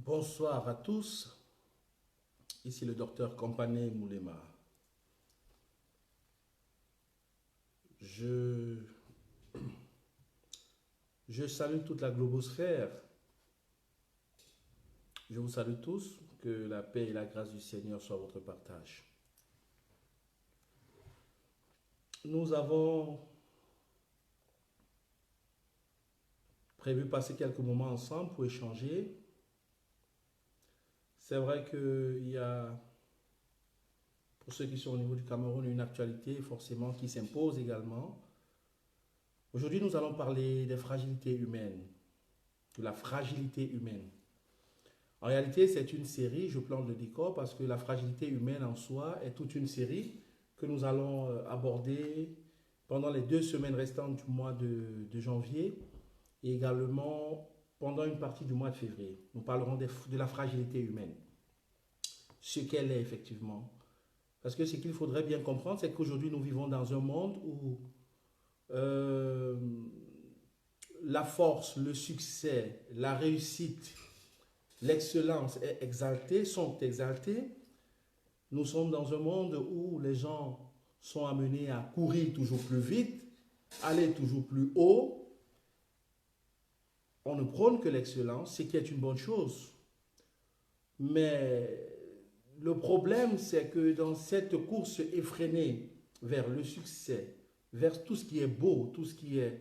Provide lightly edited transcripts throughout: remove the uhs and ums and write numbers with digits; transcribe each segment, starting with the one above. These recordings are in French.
Bonsoir à tous, ici le docteur Kompané Moulema. Je, je salue toute la globosphère. Je vous salue tous, que la paix et la grâce du Seigneur soient votre partage. Nous avons prévu passer quelques moments ensemble pour échanger. C'est vrai qu'il y a, pour ceux qui sont au niveau du Cameroun, une actualité forcément qui s'impose également. Aujourd'hui, nous allons parler des fragilités humaines, de la fragilité humaine. En réalité, c'est une série, je plante le décor, parce que la fragilité humaine en soi est toute une série que nous allons aborder pendant les 2 semaines restantes du mois de janvier et également pendant une partie du mois de février. Nous parlerons de la fragilité humaine, ce qu'elle est effectivement. Parce que ce qu'il faudrait bien comprendre, c'est qu'aujourd'hui, nous vivons dans un monde où euh, la force, le succès, la réussite, l'excellence est exaltée, sont exaltés. Nous sommes dans un monde où les gens sont amenés à courir toujours plus vite, aller toujours plus haut. On ne prône que l'excellence, ce qui est une bonne chose. Mais le problème, c'est que dans cette course effrénée vers le succès, vers tout ce qui est beau, tout ce qui est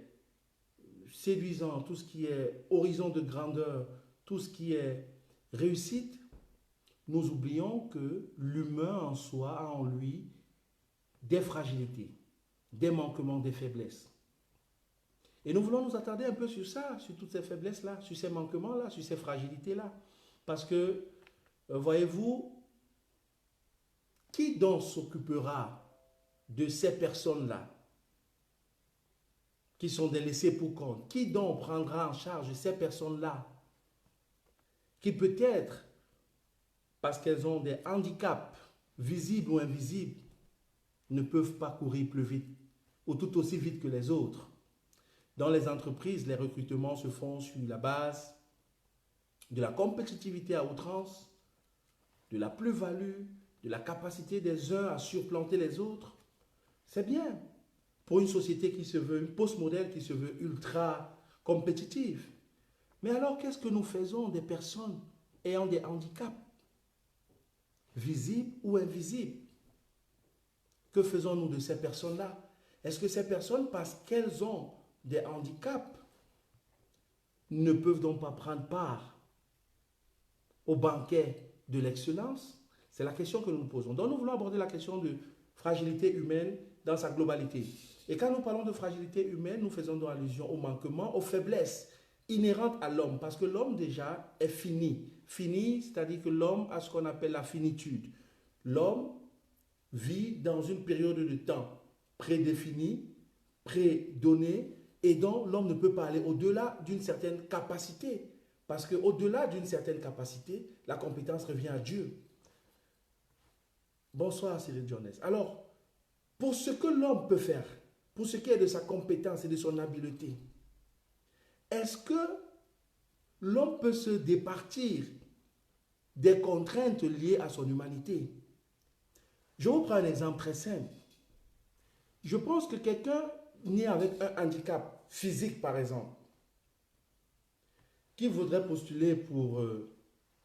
séduisant, tout ce qui est horizon de grandeur, tout ce qui est réussite, nous oublions que l'humain en soi a en lui des fragilités, des manquements, des faiblesses. Et nous voulons nous attarder un peu sur ça, sur toutes ces faiblesses-là, sur ces manquements-là, sur ces fragilités-là. Parce que, voyez-vous, qui donc s'occupera de ces personnes-là qui sont des laissés pour compte? Qui donc prendra en charge ces personnes-là qui peut-être, parce qu'elles ont des handicaps visibles ou invisibles, ne peuvent pas courir plus vite ou tout aussi vite que les autres? Dans les entreprises, les recrutements se font sur la base de la compétitivité à outrance, de la plus-value, de la capacité des uns à surplanter les autres. C'est bien pour une société qui se veut, une postmoderne qui se veut ultra compétitive. Mais alors, qu'est-ce que nous faisons des personnes ayant des handicaps, visibles ou invisibles? Que faisons-nous de ces personnes-là? Est-ce que ces personnes, parce qu'elles ont des handicaps, ne peuvent donc pas prendre part au banquet de l'excellence? C'est la question que nous nous posons. Donc nous voulons aborder la question de fragilité humaine dans sa globalité. Et quand nous parlons de fragilité humaine, nous faisons donc allusion aux manquements, aux faiblesses inhérentes à l'homme. Parce que l'homme déjà est fini. Fini, c'est-à-dire que l'homme a ce qu'on appelle la finitude. L'homme vit dans une période de temps prédéfinie, prédonnée, et donc l'homme ne peut pas aller au-delà d'une certaine capacité. Parce qu'au-delà d'une certaine capacité, la compétence revient à Dieu. Bonsoir Cyril Jones. Alors, pour ce que l'homme peut faire, pour ce qui est de sa compétence et de son habileté, est-ce que l'homme peut se départir des contraintes liées à son humanité? Je vous prends un exemple très simple. Je pense que quelqu'un né avec un handicap physique, par exemple, qui voudrait postuler pour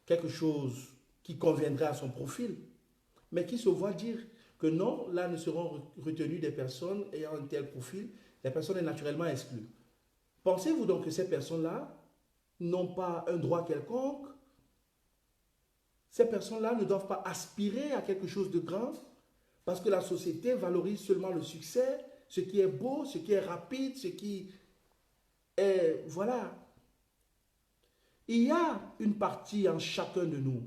quelque chose qui conviendrait à son profil, mais qui se voit dire que non, là ne seront retenues des personnes ayant un tel profil, la personne est naturellement exclue. Pensez-vous donc que ces personnes-là n'ont pas un droit quelconque? Ces personnes-là ne doivent pas aspirer à quelque chose de grand parce que la société valorise seulement le succès, ce qui est beau, ce qui est rapide, ce qui est... Voilà. Il y a une partie en chacun de nous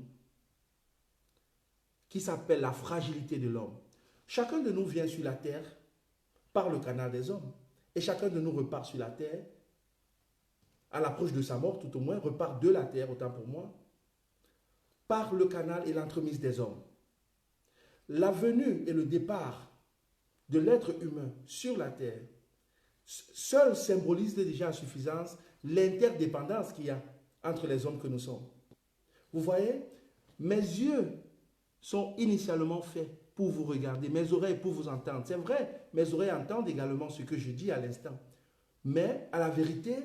qui s'appelle la fragilité de l'homme. Chacun de nous vient sur la terre par le canal des hommes. Et chacun de nous repart sur la terre, à l'approche de sa mort tout au moins, repart de la terre, autant pour moi, par le canal et l'entremise des hommes. La venue et le départ de l'être humain sur la terre seul symbolise déjà à suffisance l'interdépendance qu'il y a entre les hommes que nous sommes. Vous voyez, mes yeux sont initialement faits pour vous regarder, mes oreilles pour vous entendre. C'est vrai, mes oreilles entendent également ce que je dis à l'instant. Mais à la vérité,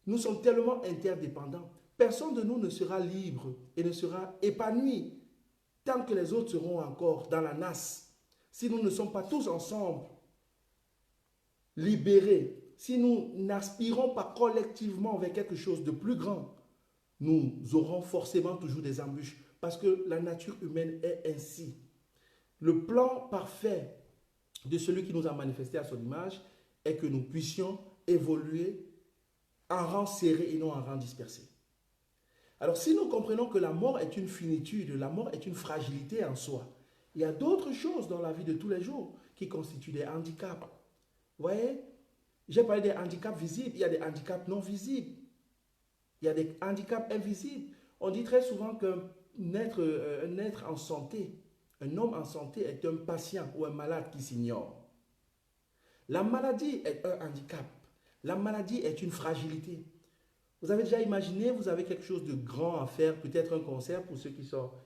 nous sommes tellement interdépendants. Personne de nous ne sera libre et ne sera épanoui tant que les autres seront encore dans la nasse. Si nous ne sommes pas tous ensemble libérés, si nous n'aspirons pas collectivement vers quelque chose de plus grand, nous aurons forcément toujours des embûches parce que la nature humaine est ainsi. Le plan parfait de celui qui nous a manifesté à son image est que nous puissions évoluer en rang serré et non en rang dispersé. Alors si nous comprenons que la mort est une finitude, la mort est une fragilité en soi, il y a d'autres choses dans la vie de tous les jours qui constituent des handicaps. Vous voyez, j'ai parlé des handicaps visibles, il y a des handicaps non visibles. Il y a des handicaps invisibles. On dit très souvent qu'un être en santé, un homme en santé est un patient ou un malade qui s'ignore. La maladie est un handicap. La maladie est une fragilité. Vous avez déjà imaginé, vous avez quelque chose de grand à faire, peut-être un concert pour ceux qui sortent.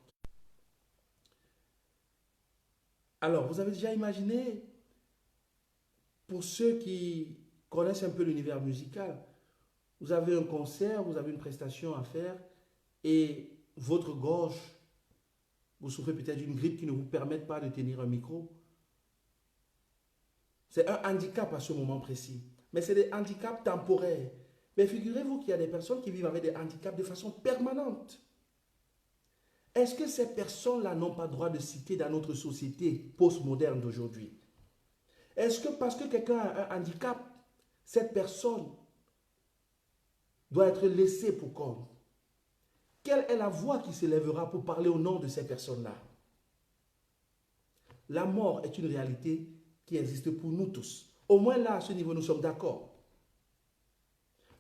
Alors, vous avez déjà imaginé, pour ceux qui connaissent un peu l'univers musical, vous avez un concert, vous avez une prestation à faire et votre gorge, vous souffrez peut-être d'une grippe qui ne vous permet pas de tenir un micro. C'est un handicap à ce moment précis. Mais c'est des handicaps temporaires. Mais figurez-vous qu'il y a des personnes qui vivent avec des handicaps de façon permanente. Est-ce que ces personnes-là n'ont pas droit de citer dans notre société postmoderne d'aujourd'hui? Est-ce que parce que quelqu'un a un handicap, cette personne doit être laissée pour compte? Quelle est la voix qui s'élèvera pour parler au nom de ces personnes-là? La mort est une réalité qui existe pour nous tous. Au moins là, à ce niveau, nous sommes d'accord.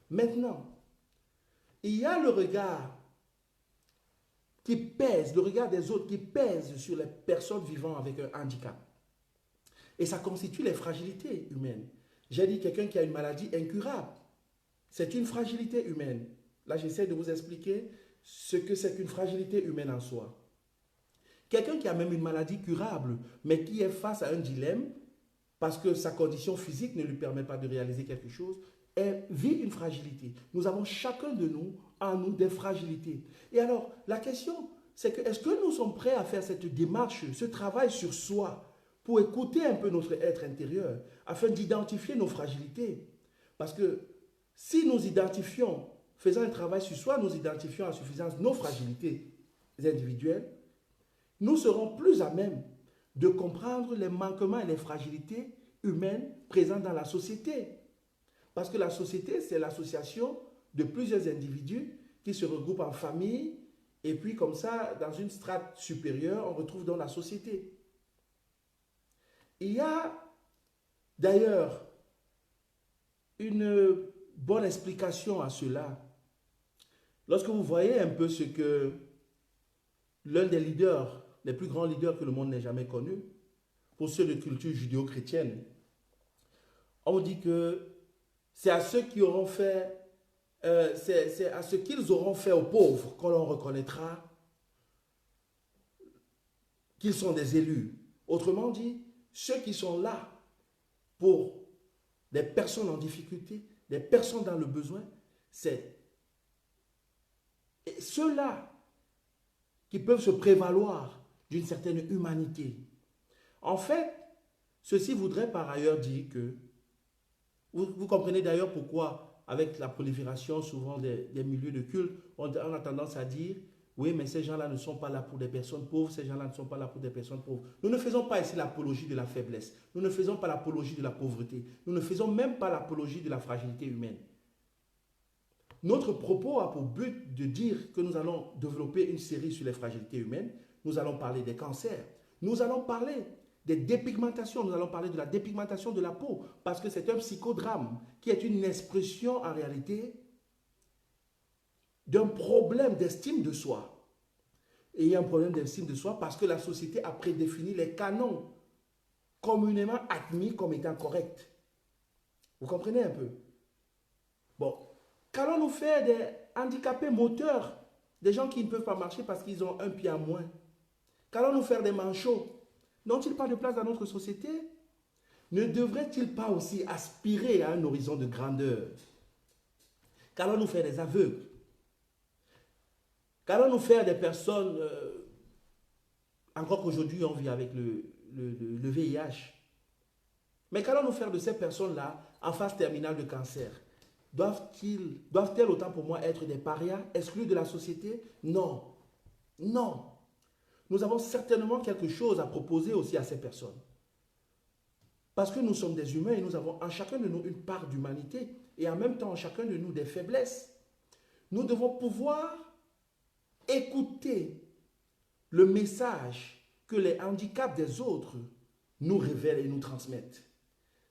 Maintenant, il y a le regard qui pèse, le regard des autres qui pèse sur les personnes vivant avec un handicap. Et ça constitue les fragilités humaines. J'ai dit quelqu'un qui a une maladie incurable. C'est une fragilité humaine. Là, j'essaie de vous expliquer ce que c'est qu'une fragilité humaine en soi. Quelqu'un qui a même une maladie curable, mais qui est face à un dilemme, parce que sa condition physique ne lui permet pas de réaliser quelque chose, vit une fragilité. Nous avons chacun de nous, en nous, des fragilités. Et alors, la question, c'est que est-ce que nous sommes prêts à faire cette démarche, ce travail sur soi, pour écouter un peu notre être intérieur, afin d'identifier nos fragilités? Parce que si nous identifions, faisant un travail sur soi, nous identifions à suffisance nos fragilités individuelles, nous serons plus à même de comprendre les manquements et les fragilités humaines présentes dans la société. Parce que la société, c'est l'association de plusieurs individus qui se regroupent en famille et puis comme ça, dans une strate supérieure, on retrouve dans la société. Il y a d'ailleurs une bonne explication à cela. Lorsque vous voyez un peu ce que l'un des leaders, les plus grands leaders que le monde n'ait jamais connus, pour ceux de culture judéo-chrétienne, on dit que c'est à ceux qui auront fait, c'est à ce qu'ils auront fait aux pauvres qu'on l'on reconnaîtra qu'ils sont des élus. Autrement dit, ceux qui sont là pour des personnes en difficulté, des personnes dans le besoin, c'est ceux-là qui peuvent se prévaloir d'une certaine humanité. En fait, ceci voudrait par ailleurs dire que, vous comprenez d'ailleurs pourquoi, avec la prolifération souvent des milieux de culte, on a tendance à dire, oui, mais ces gens-là ne sont pas là pour des personnes pauvres, ces gens-là ne sont pas là pour des personnes pauvres. Nous ne faisons pas ici l'apologie de la faiblesse, nous ne faisons pas l'apologie de la pauvreté, nous ne faisons même pas l'apologie de la fragilité humaine. Notre propos a pour but de dire que nous allons développer une série sur les fragilités humaines, nous allons parler des cancers, nous allons parler des dépigmentations, nous allons parler de la dépigmentation de la peau, parce que c'est un psychodrame qui est une expression en réalité d'un problème d'estime de soi. Et il y a un problème d'estime de soi parce que la société a prédéfini les canons communément admis comme étant corrects. Vous comprenez un peu? Bon, qu'allons-nous faire des handicapés moteurs, Des gens qui ne peuvent pas marcher parce qu'ils ont un pied à moins. Qu'allons-nous faire des manchots? N'ont-ils pas de place dans notre société? Ne devraient-ils pas aussi aspirer à un horizon de grandeur? Qu'allons-nous faire des aveugles? Qu'allons-nous faire des personnes, encore qu'aujourd'hui on vit avec le VIH, mais qu'allons-nous faire de ces personnes-là en phase terminale de cancer? Doivent-elles autant pour moi être des parias, exclus de la société? Non. Non. Nous avons certainement quelque chose à proposer aussi à ces personnes. Parce que nous sommes des humains et nous avons en chacun de nous une part d'humanité et en même temps en chacun de nous des faiblesses. Nous devons pouvoir écouter le message que les handicaps des autres nous révèlent et nous transmettent.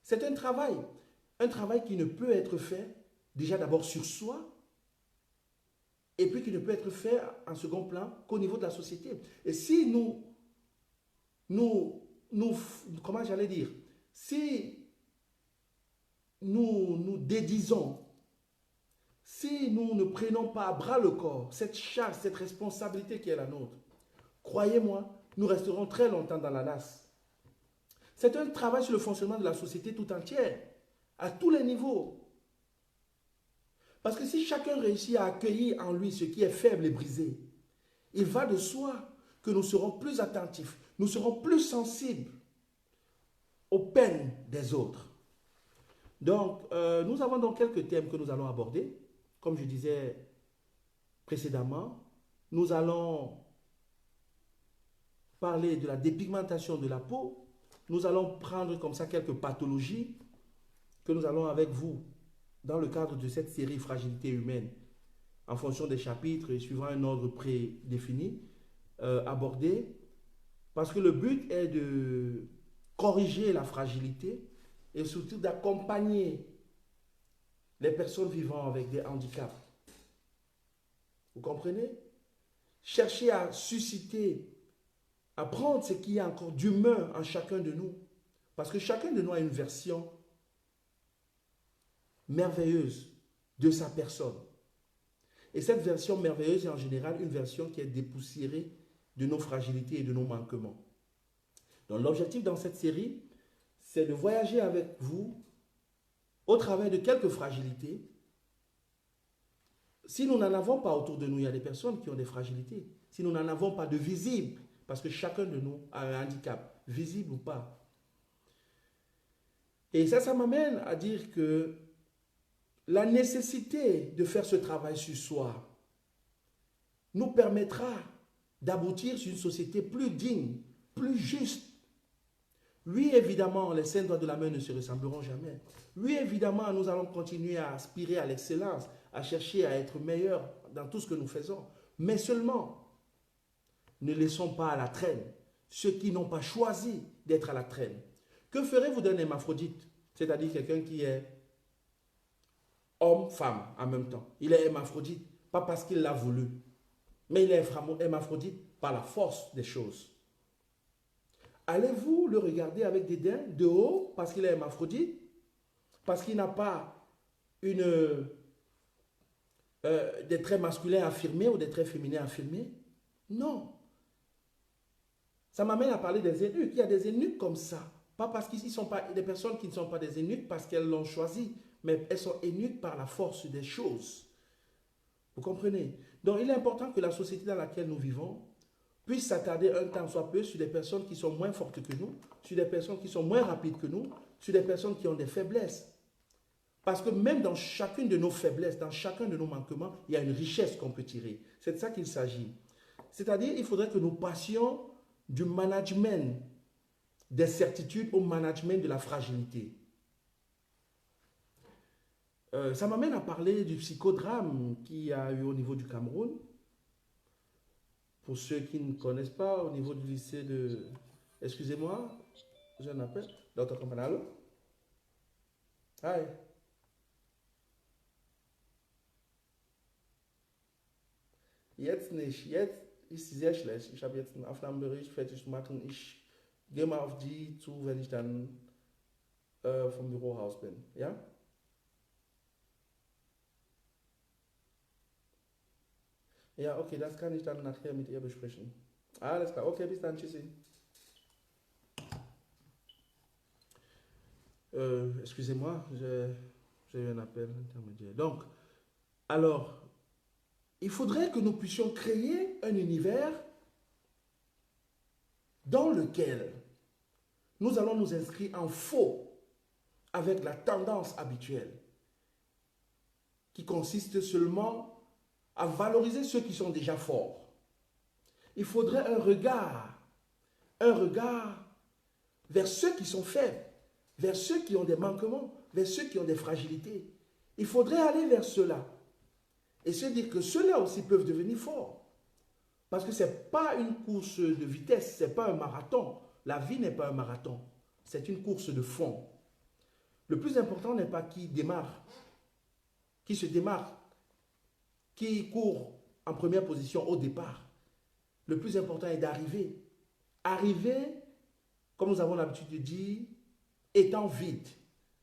C'est un travail qui ne peut être fait déjà d'abord sur soi et puis qui ne peut être fait en second plan qu'au niveau de la société. Et si comment j'allais dire, si nous dédisons, si nous ne prenons pas à bras le corps cette charge, cette responsabilité qui est la nôtre, croyez-moi, nous resterons très longtemps dans la nasse. C'est un travail sur le fonctionnement de la société tout entière, à tous les niveaux. Parce que si chacun réussit à accueillir en lui ce qui est faible et brisé, il va de soi que nous serons plus attentifs, nous serons plus sensibles aux peines des autres. Donc, nous avons donc quelques thèmes que nous allons aborder. Comme je disais précédemment, nous allons parler de la dépigmentation de la peau. Nous allons prendre comme ça quelques pathologies que nous allons avec vous, dans le cadre de cette série Fragilité humaine, en fonction des chapitres et suivant un ordre prédéfini, aborder. Parce que le but est de corriger la fragilité et surtout d'accompagner les personnes vivant avec des handicaps. Vous comprenez? Chercher à susciter, à prendre ce qui est encore d'humain en chacun de nous. Parce que chacun de nous a une version merveilleuse de sa personne. Et cette version merveilleuse est en général une version qui est dépoussiérée de nos fragilités et de nos manquements. Donc l'objectif dans cette série, c'est de voyager avec vous au travers de quelques fragilités. Si nous n'en avons pas autour de nous, il y a des personnes qui ont des fragilités. Si nous n'en avons pas de visibles, parce que chacun de nous a un handicap, visible ou pas. Et ça m'amène à dire que la nécessité de faire ce travail sur soi nous permettra d'aboutir sur une société plus digne, plus juste. Oui, évidemment, les 5 doigts de la main ne se ressembleront jamais. Oui, évidemment, nous allons continuer à aspirer à l'excellence, à chercher à être meilleurs dans tout ce que nous faisons. Mais seulement, ne laissons pas à la traîne ceux qui n'ont pas choisi d'être à la traîne. Que ferez-vous d'un hémaphrodite? C'est-à-dire quelqu'un qui est homme-femme en même temps. Il est hémaphrodite, pas parce qu'il l'a voulu, mais il est hémaphrodite par la force des choses. Allez-vous le regarder avec dédain de haut parce qu'il est hémaphrodite? Parce qu'il n'a pas des traits masculins affirmés ou des traits féminins affirmés? Non. Ça m'amène à parler des eunuques. Il y a des eunuques comme ça. Pas parce qu'ils sont pas des personnes qui ne sont pas des eunuques parce qu'elles l'ont choisi, mais elles sont eunuques par la force des choses. Vous comprenez? Donc il est important que la société dans laquelle nous vivons puisse s'attarder un temps soit peu sur des personnes qui sont moins fortes que nous, sur des personnes qui sont moins rapides que nous, sur des personnes qui ont des faiblesses. Parce que même dans chacune de nos faiblesses, dans chacun de nos manquements, il y a une richesse qu'on peut tirer. C'est de ça qu'il s'agit. C'est-à-dire, il faudrait que nous passions du management des certitudes au management de la fragilité. Ça m'amène à parler du psychodrame qu'il y a eu au niveau du Cameroun. Pour ceux qui ne connaissent pas, au niveau du lycée de... Excusez-moi, j'ai un appel. Dr. Campanalo. Hi. Jetzt nicht. Jetzt ist sie sehr schlecht. Ich habe jetzt einen Aufnahmebericht fertig zu machen. Ich gehe mal auf die zu, wenn ich dann vom Bürohaus bin. Ja? Ja, okay, das kann ich dann nachher mit ihr besprechen. Alles klar, okay, bis dann, tschüssi. Excusez-moi, j'ai eu un appel intermédiaire. Donc, alors, il faudrait que nous puissions créer un univers dans lequel nous allons nous inscrire en faux avec la tendance habituelle qui consiste seulement à valoriser ceux qui sont déjà forts. Il faudrait un regard vers ceux qui sont faibles, vers ceux qui ont des manquements, vers ceux qui ont des fragilités. Il faudrait aller vers ceux-là et se dire que ceux-là aussi peuvent devenir forts. Parce que ce n'est pas une course de vitesse, ce n'est pas un marathon. La vie n'est pas un marathon, c'est une course de fond. Le plus important n'est pas qui démarre, qui se démarque, qui court en première position au départ. Le plus important est d'arriver. Arriver, comme nous avons l'habitude de dire, étant vide,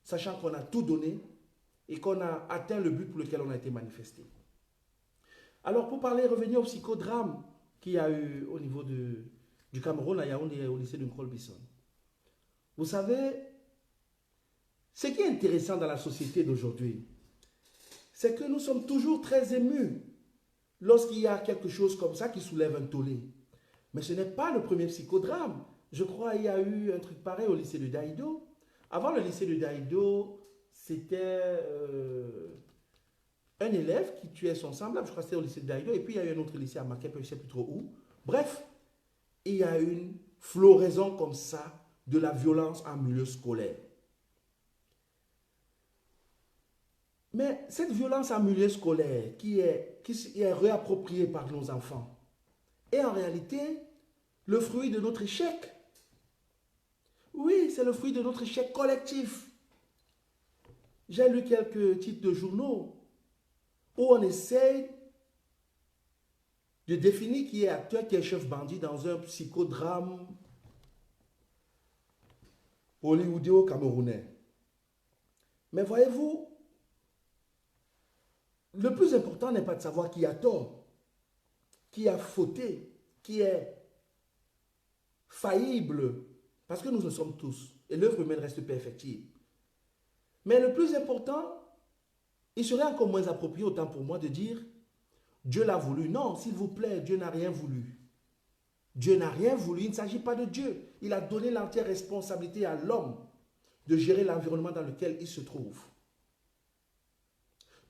sachant qu'on a tout donné et qu'on a atteint le but pour lequel on a été manifesté. Alors pour parler, revenir au psychodrame qu'il y a eu au niveau du Cameroun, à Yaoundé, au lycée de Nkrol-Bisson. Vous savez, ce qui est intéressant dans la société d'aujourd'hui, c'est que nous sommes toujours très émus lorsqu'il y a quelque chose comme ça qui soulève un tollé. Mais ce n'est pas le premier psychodrame. Je crois qu'il y a eu un truc pareil au lycée de Daïdo. Avant le lycée de Daïdo, c'était un élève qui tuait son semblable. Je crois que c'était au lycée de Daïdo. Et puis il y a eu un autre lycée à Makep, je ne sais plus trop où. Bref, il y a une floraison comme ça de la violence en milieu scolaire. Mais cette violence en milieu scolaire qui est réappropriée par nos enfants est en réalité le fruit de notre échec. Oui, c'est le fruit de notre échec collectif. J'ai lu quelques titres de journaux où on essaye de définir qui est acteur, qui est chef bandit dans un psychodrame hollywoodéo-camerounais. Mais voyez-vous, le plus important n'est pas de savoir qui a tort, qui a fauté, qui est faillible, parce que nous le sommes tous, et l'œuvre humaine reste perfectible. Mais le plus important, il serait encore moins approprié autant pour moi de dire Dieu l'a voulu. Non, s'il vous plaît, Dieu n'a rien voulu. Dieu n'a rien voulu, il ne s'agit pas de Dieu. Il a donné l'entière responsabilité à l'homme de gérer l'environnement dans lequel il se trouve.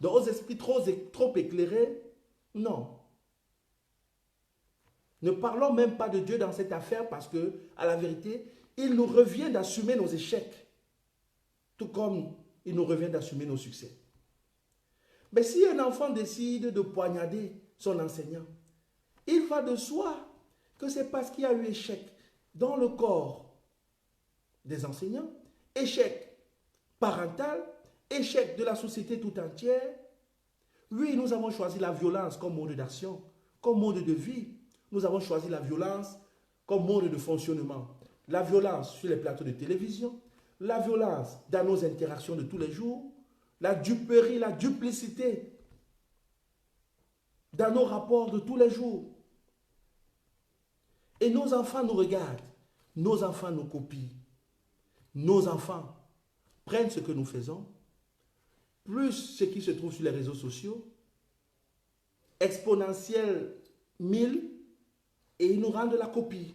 Donc aux esprits trop éclairés, non. Ne parlons même pas de Dieu dans cette affaire parce que, à la vérité, il nous revient d'assumer nos échecs, tout comme il nous revient d'assumer nos succès. Mais si un enfant décide de poignarder son enseignant, il va de soi que c'est parce qu'il y a eu échec dans le corps des enseignants, échec parental, échec de la société tout entière. Oui, nous avons choisi la violence comme mode d'action, comme mode de vie. Nous avons choisi la violence comme mode de fonctionnement. La violence sur les plateaux de télévision, la violence dans nos interactions de tous les jours, la duperie, la duplicité dans nos rapports de tous les jours. Et nos enfants nous regardent, nos enfants nous copient, nos enfants prennent ce que nous faisons, plus ce qui se trouve sur les réseaux sociaux, exponentiel 1000, et ils nous rendent la copie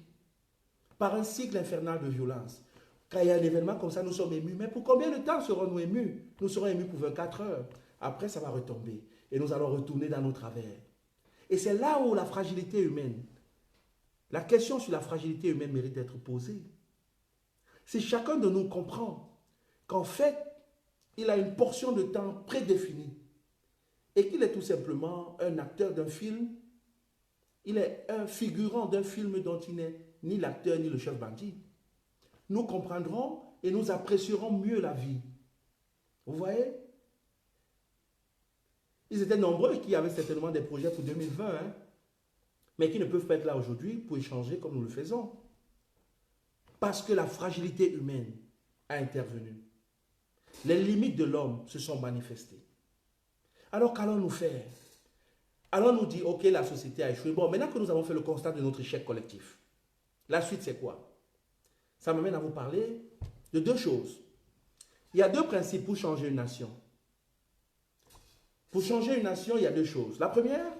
par un cycle infernal de violence. Quand il y a un événement comme ça, nous sommes émus. Mais pour combien de temps serons-nous émus? Nous serons émus pour 24 heures. Après, ça va retomber. Et nous allons retourner dans nos travers. Et c'est là où la fragilité humaine, la question sur la fragilité humaine mérite d'être posée. Si chacun de nous comprend qu'en fait, il a une portion de temps prédéfinie et qu'il est tout simplement un acteur d'un film, il est un figurant d'un film dont il n'est ni l'acteur ni le chef bandit, nous comprendrons et nous apprécierons mieux la vie. Vous voyez? Ils étaient nombreux qui avaient certainement des projets pour 2020, hein, mais qui ne peuvent pas être là aujourd'hui pour échanger comme nous le faisons. Parce que la fragilité humaine a intervenu. Les limites de l'homme se sont manifestées. Alors qu'allons-nous faire? Alors on nous dit, ok, la société a échoué. Bon, maintenant que nous avons fait le constat de notre échec collectif, la suite c'est quoi? Ça m'amène à vous parler de deux choses. Il y a deux principes pour changer une nation. Pour changer une nation, il y a deux choses. La première,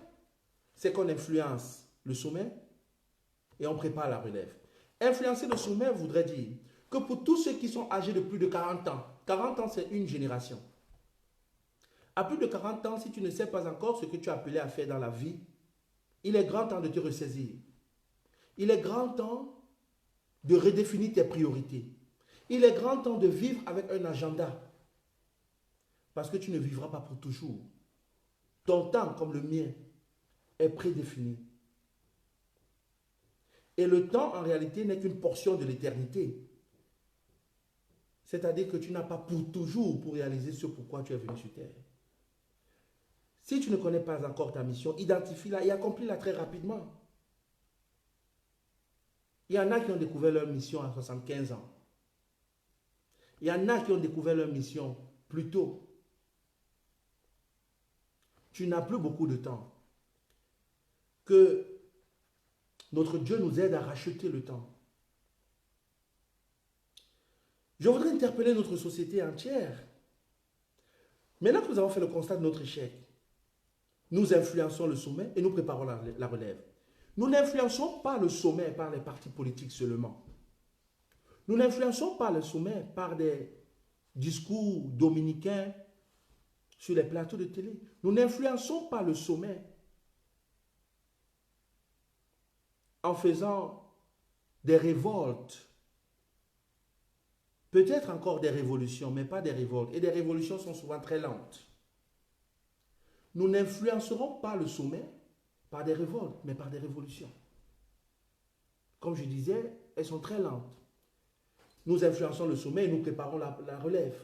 c'est qu'on influence le sommet et on prépare la relève. Influencer le sommet voudrait dire que pour tous ceux qui sont âgés de plus de 40 ans c'est une génération. À plus de 40 ans, si tu ne sais pas encore ce que tu as appelé à faire dans la vie, il est grand temps de te ressaisir. Il est grand temps de redéfinir tes priorités. Il est grand temps de vivre avec un agenda. Parce que tu ne vivras pas pour toujours. Ton temps, comme le mien, est prédéfini. Et le temps, en réalité, n'est qu'une portion de l'éternité. C'est-à-dire que tu n'as pas pour toujours pour réaliser ce pourquoi tu es venu sur terre. Si tu ne connais pas encore ta mission, identifie-la et accomplis-la très rapidement. Il y en a qui ont découvert leur mission à 75 ans. Il y en a qui ont découvert leur mission plus tôt. Tu n'as plus beaucoup de temps. Que notre Dieu nous aide à racheter le temps. Je voudrais interpeller notre société entière. Maintenant que nous avons fait le constat de notre échec, nous influençons le sommet et nous préparons la relève. Nous n'influençons pas le sommet par les partis politiques seulement. Nous n'influençons pas le sommet par des discours dominicains sur les plateaux de télé. Nous n'influençons pas le sommet en faisant des révoltes. Peut-être encore des révolutions, mais pas des révoltes. Et des révolutions sont souvent très lentes. Nous n'influencerons pas le sommet par des révoltes, mais par des révolutions. Comme je disais, elles sont très lentes. Nous influençons le sommet et nous préparons la relève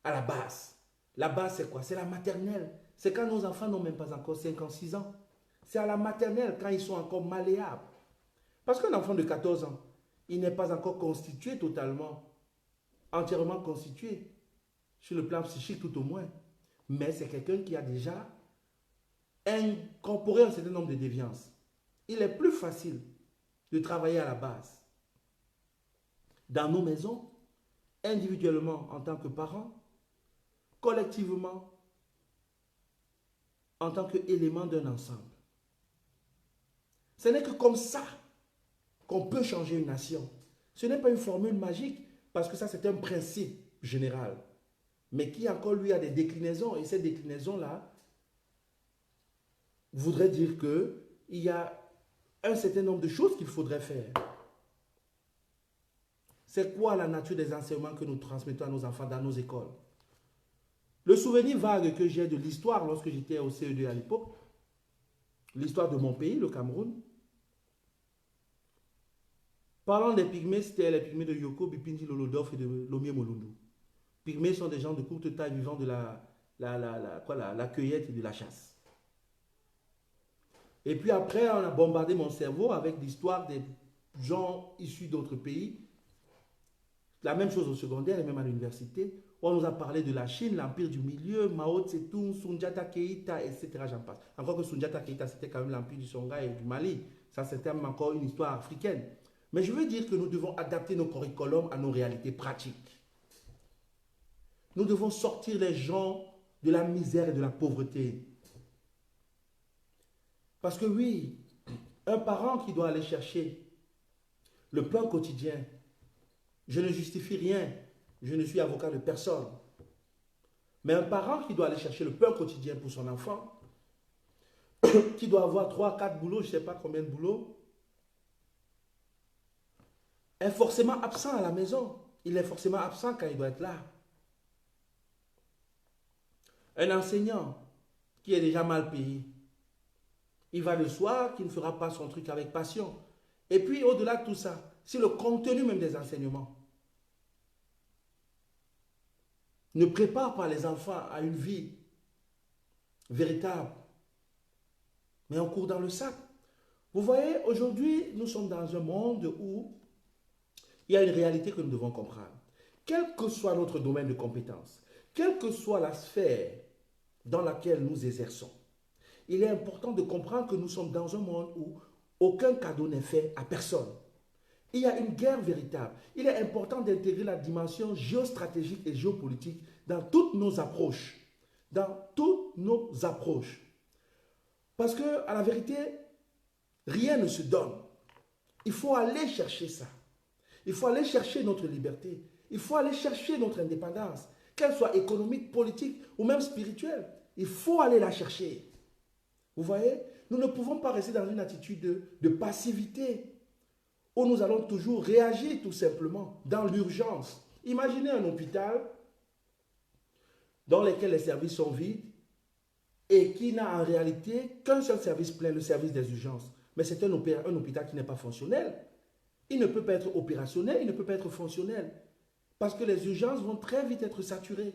à la base. La base, c'est quoi? C'est la maternelle. C'est quand nos enfants n'ont même pas encore 5 ans, 6 ans. C'est à la maternelle, quand ils sont encore malléables. Parce qu'un enfant de 14 ans, il n'est pas encore constitué totalement, entièrement constitué, sur le plan psychique tout au moins. Mais c'est quelqu'un qui a déjà incorporé un certain nombre de déviances. Il est plus facile de travailler à la base. Dans nos maisons, individuellement en tant que parents, collectivement en tant qu'élément d'un ensemble. Ce n'est que comme ça qu'on peut changer une nation. Ce n'est pas une formule magique, parce que ça c'est un principe général, mais qui encore lui a des déclinaisons, et ces déclinaisons-là voudraient dire qu'il y a un certain nombre de choses qu'il faudrait faire. C'est quoi la nature des enseignements que nous transmettons à nos enfants dans nos écoles? Le souvenir vague que j'ai de l'histoire lorsque j'étais au CE2 à l'époque, l'histoire de mon pays, le Cameroun, parlant des pygmées, c'était les pygmées de Yoko, Bipindi, Lolodorf et de Lomie Molundu. Pygmées sont des gens de courte taille vivant de la cueillette et de la chasse. Et puis après, on a bombardé mon cerveau avec l'histoire des gens issus d'autres pays. La même chose au secondaire et même à l'université. On nous a parlé de la Chine, l'empire du milieu, Mao Tse-tung, Sundiata Keïta, etc. J'en passe. Encore que Sundiata Keïta, c'était quand même l'empire du Songhai et du Mali. Ça, c'était même encore une histoire africaine. Mais je veux dire que nous devons adapter nos curriculums à nos réalités pratiques. Nous devons sortir les gens de la misère et de la pauvreté. Parce que oui, un parent qui doit aller chercher le pain quotidien, je ne justifie rien, je ne suis avocat de personne. Mais un parent qui doit aller chercher le pain quotidien pour son enfant, qui doit avoir 3, 4 boulots, je ne sais pas combien de boulots, est forcément absent à la maison. Il est forcément absent quand il doit être là. Un enseignant qui est déjà mal payé, il va le soir, qui ne fera pas son truc avec passion. Et puis au-delà de tout ça, c'est le contenu même des enseignements. Ne prépare pas les enfants à une vie véritable, mais on court dans le sac. Vous voyez, aujourd'hui, nous sommes dans un monde où il y a une réalité que nous devons comprendre. Quel que soit notre domaine de compétence, quelle que soit la sphère dans laquelle nous exerçons, il est important de comprendre que nous sommes dans un monde où aucun cadeau n'est fait à personne. Il y a une guerre véritable. Il est important d'intégrer la dimension géostratégique et géopolitique dans toutes nos approches. Dans toutes nos approches. Parce que, à la vérité, rien ne se donne. Il faut aller chercher ça. Il faut aller chercher notre liberté. Il faut aller chercher notre indépendance, qu'elle soit économique, politique ou même spirituelle. Il faut aller la chercher. Vous voyez, nous ne pouvons pas rester dans une attitude de passivité où nous allons toujours réagir tout simplement dans l'urgence. Imaginez un hôpital dans lequel les services sont vides et qui n'a en réalité qu'un seul service plein, le service des urgences. Mais c'est un hôpital qui n'est pas fonctionnel. Il ne peut pas être opérationnel, il ne peut pas être fonctionnel. Parce que les urgences vont très vite être saturées.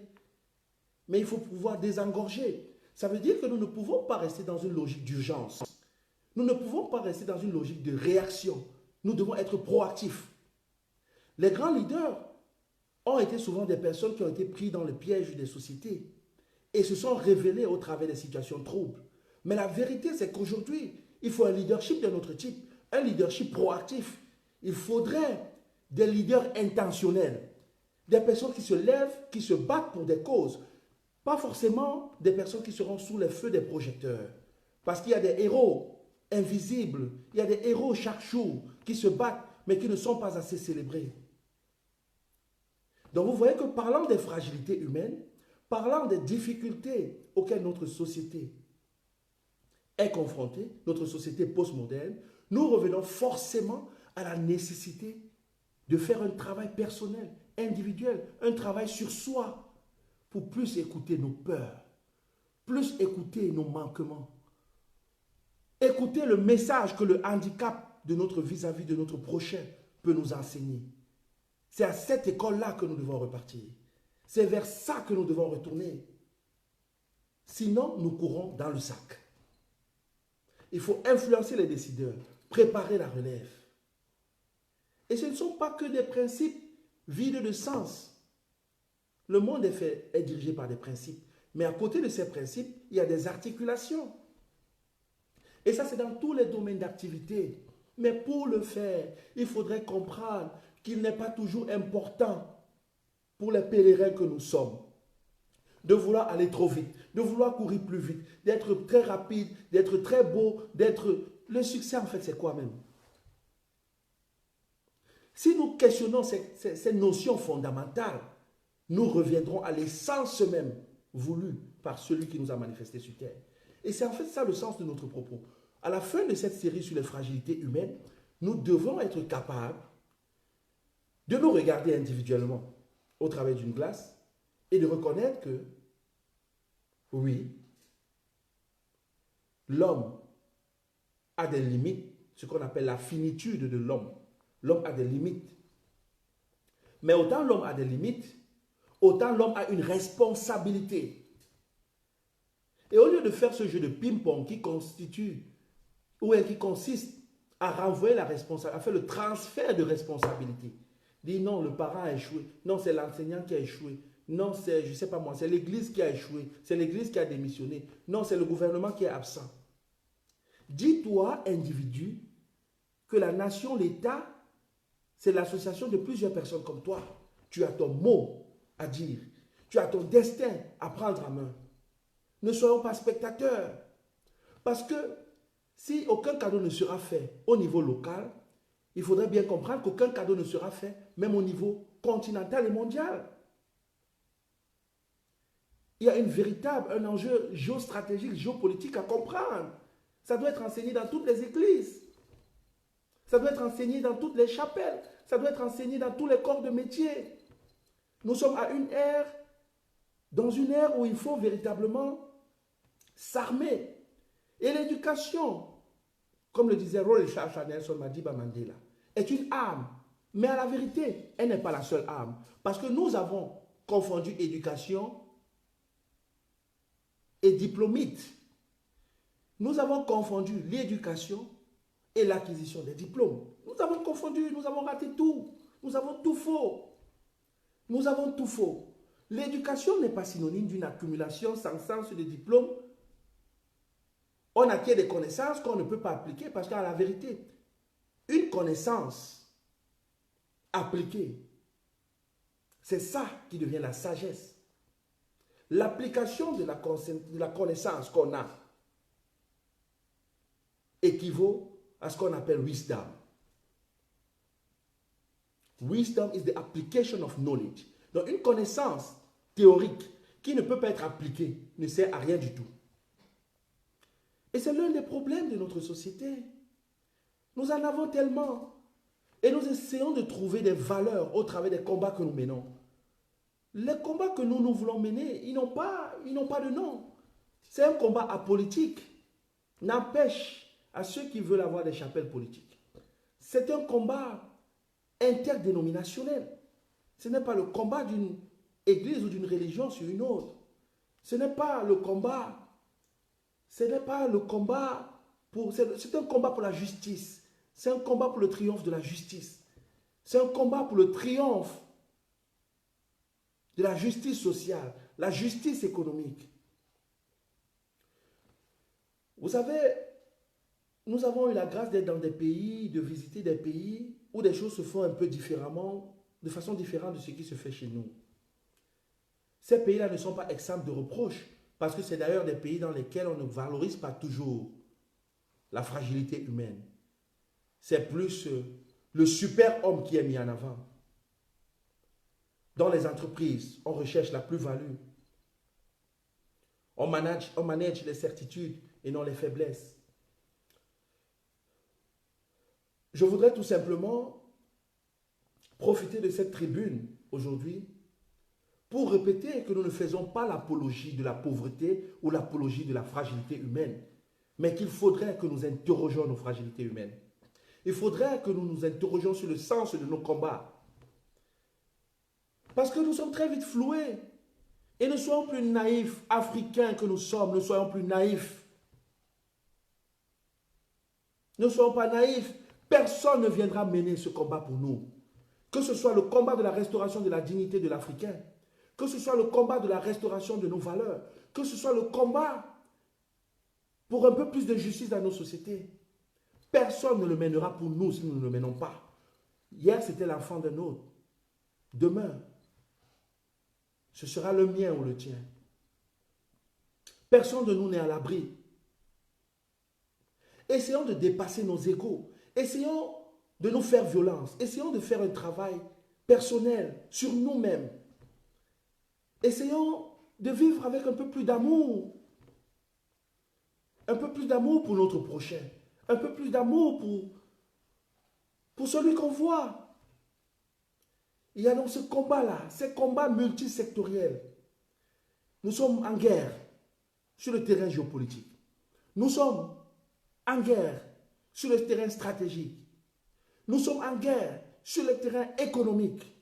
Mais il faut pouvoir désengorger. Ça veut dire que nous ne pouvons pas rester dans une logique d'urgence. Nous ne pouvons pas rester dans une logique de réaction. Nous devons être proactifs. Les grands leaders ont été souvent des personnes qui ont été prises dans le piège des sociétés et se sont révélées au travers des situations troubles. Mais la vérité, c'est qu'aujourd'hui, il faut un leadership de notre type, un leadership proactif. Il faudrait des leaders intentionnels, des personnes qui se lèvent, qui se battent pour des causes, pas forcément des personnes qui seront sous les feux des projecteurs. Parce qu'il y a des héros invisibles, il y a des héros chaque jour qui se battent, mais qui ne sont pas assez célébrés. Donc vous voyez que parlant des fragilités humaines, parlant des difficultés auxquelles notre société est confrontée, notre société postmoderne, nous revenons forcément à la nécessité de faire un travail personnel, individuel, un travail sur soi, pour plus écouter nos peurs, plus écouter nos manquements, écouter le message que le handicap de notre vis-à-vis de notre prochain peut nous enseigner. C'est à cette école-là que nous devons repartir. C'est vers ça que nous devons retourner. Sinon, nous courons dans le sac. Il faut influencer les décideurs, préparer la relève. Et ce ne sont pas que des principes vides de sens. Le monde est dirigé par des principes. Mais à côté de ces principes, il y a des articulations. Et ça, c'est dans tous les domaines d'activité. Mais pour le faire, il faudrait comprendre qu'il n'est pas toujours important pour les pèlerins que nous sommes de vouloir aller trop vite, de vouloir courir plus vite, d'être très rapide, d'être très beau, d'être... Le succès, en fait, c'est quoi même? Si nous questionnons ces notions fondamentales, nous reviendrons à l'essence même voulue par celui qui nous a manifesté sur terre. Et c'est en fait ça le sens de notre propos. À la fin de cette série sur les fragilités humaines, nous devons être capables de nous regarder individuellement au travers d'une glace et de reconnaître que, oui, l'homme a des limites, ce qu'on appelle la finitude de l'homme. L'homme a des limites. Mais autant l'homme a des limites, autant l'homme a une responsabilité. Et au lieu de faire ce jeu de ping-pong qui consiste à renvoyer la responsabilité, à faire le transfert de responsabilité, dire non, le parent a échoué, non, c'est l'enseignant qui a échoué, non, c'est, je ne sais pas moi, c'est l'église qui a échoué, c'est l'église qui a démissionné, non, c'est le gouvernement qui est absent. Dis-toi, individu, que la nation, l'État, c'est l'association de plusieurs personnes comme toi. Tu as ton mot à dire. Tu as ton destin à prendre en main. Ne soyons pas spectateurs. Parce que si aucun cadeau ne sera fait au niveau local, il faudrait bien comprendre qu'aucun cadeau ne sera fait même au niveau continental et mondial. Il y a un enjeu géostratégique, géopolitique à comprendre. Ça doit être enseigné dans toutes les églises. Ça doit être enseigné dans toutes les chapelles. Ça doit être enseigné dans tous les corps de métier. Nous sommes à une ère, dans une ère où il faut véritablement s'armer. Et l'éducation, comme le disait Richard Nelson Madiba Mandela, est une arme. Mais à la vérité, elle n'est pas la seule arme. Parce que nous avons confondu éducation et diplômite. Nous avons confondu l'éducation et l'acquisition des diplômes. Nous avons confondu, nous avons raté tout. Nous avons tout faux. Nous avons tout faux. L'éducation n'est pas synonyme d'une accumulation sans sens de diplômes On acquiert des connaissances qu'on ne peut pas appliquer parce qu'à la vérité, une connaissance appliquée, c'est ça qui devient la sagesse. L'application de la connaissance qu'on a équivaut à ce qu'on appelle wisdom. Wisdom is the application of knowledge. Donc une connaissance théorique qui ne peut pas être appliquée ne sert à rien du tout. Et c'est l'un des problèmes de notre société. Nous en avons tellement. Et nous essayons de trouver des valeurs au travers des combats que nous menons. Les combats que nous voulons mener, ils n'ont pas de nom. C'est un combat apolitique. N'empêche à ceux qui veulent avoir des chapelles politiques. C'est un combat interdénominationnel. Ce n'est pas le combat d'une église ou d'une religion sur une autre. Ce n'est pas le combat. C'est un combat pour la justice. C'est un combat pour le triomphe de la justice. C'est un combat pour le triomphe de la justice sociale, la justice économique. Vous savez, nous avons eu la grâce d'être dans des pays, de visiter des pays où des choses se font un peu différemment, de façon différente de ce qui se fait chez nous. Ces pays-là ne sont pas exempts de reproches, parce que c'est d'ailleurs des pays dans lesquels on ne valorise pas toujours la fragilité humaine. C'est plus le super homme qui est mis en avant. Dans les entreprises, on recherche la plus-value. On manage les certitudes et non les faiblesses. Je voudrais tout simplement profiter de cette tribune aujourd'hui pour répéter que nous ne faisons pas l'apologie de la pauvreté ou l'apologie de la fragilité humaine, mais qu'il faudrait que nous interrogions nos fragilités humaines. Il faudrait que nous nous interrogions sur le sens de nos combats. Parce que nous sommes très vite floués. Et ne soyons plus naïfs, africains que nous sommes, ne soyons plus naïfs. Ne soyons pas naïfs. Personne ne viendra mener ce combat pour nous. Que ce soit le combat de la restauration de la dignité de l'Africain, que ce soit le combat de la restauration de nos valeurs, que ce soit le combat pour un peu plus de justice dans nos sociétés. Personne ne le mènera pour nous si nous ne le menons pas. Hier, c'était l'enfant d'un autre. Demain, ce sera le mien ou le tien. Personne de nous n'est à l'abri. Essayons de dépasser nos égos. Essayons de nous faire violence. Essayons de faire un travail personnel sur nous-mêmes. Essayons de vivre avec un peu plus d'amour. Un peu plus d'amour pour notre prochain. Un peu plus d'amour pour celui qu'on voit. Il y a donc ce combat-là, ces combats multisectoriels. Nous sommes en guerre sur le terrain géopolitique. Nous sommes en guerre sur le terrain stratégique. Nous sommes en guerre sur le terrain économique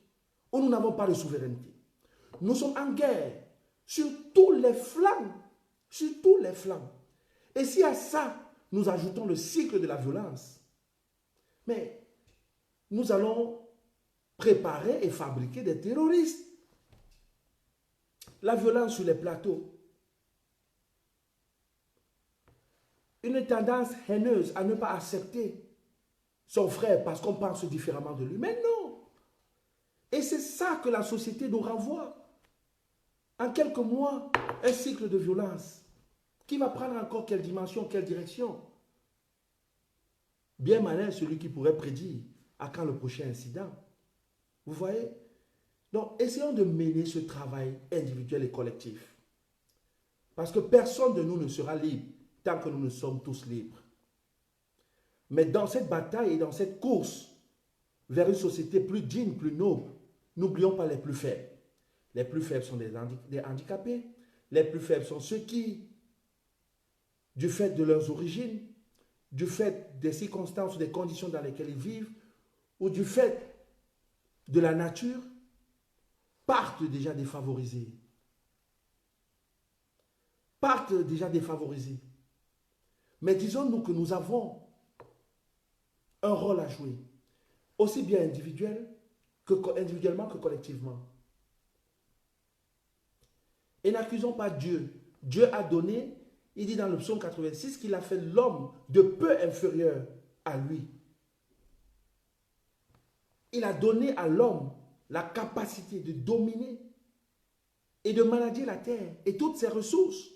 où nous n'avons pas de souveraineté. Nous sommes en guerre sur tous les flancs. Sur tous les flancs. Et si à ça, nous ajoutons le cycle de la violence, mais nous allons préparer et fabriquer des terroristes. La violence sur les plateaux. Une tendance haineuse à ne pas accepter son frère parce qu'on pense différemment de lui. Mais non. Et c'est ça que la société nous renvoie. En quelques mois, un cycle de violence qui va prendre encore quelle dimension, quelle direction. Bien malin celui qui pourrait prédire à quand le prochain incident. Vous voyez? Donc, essayons de mener ce travail individuel et collectif. Parce que personne de nous ne sera libre tant que nous ne sommes tous libres. Mais dans cette bataille et dans cette course vers une société plus digne, plus noble, n'oublions pas les plus faibles. Les plus faibles sont des handicapés. Les plus faibles sont ceux qui, du fait de leurs origines, du fait des circonstances ou des conditions dans lesquelles ils vivent, ou du fait de la nature, partent déjà défavorisés. Partent déjà défavorisés. Mais disons-nous que nous avons un rôle à jouer, aussi bien individuellement que collectivement. Et n'accusons pas Dieu. Dieu a donné Il dit dans le psaume 86 qu'il a fait l'homme de peu inférieur à lui. Il a donné à l'homme la capacité de dominer et de manager la terre et toutes ses ressources.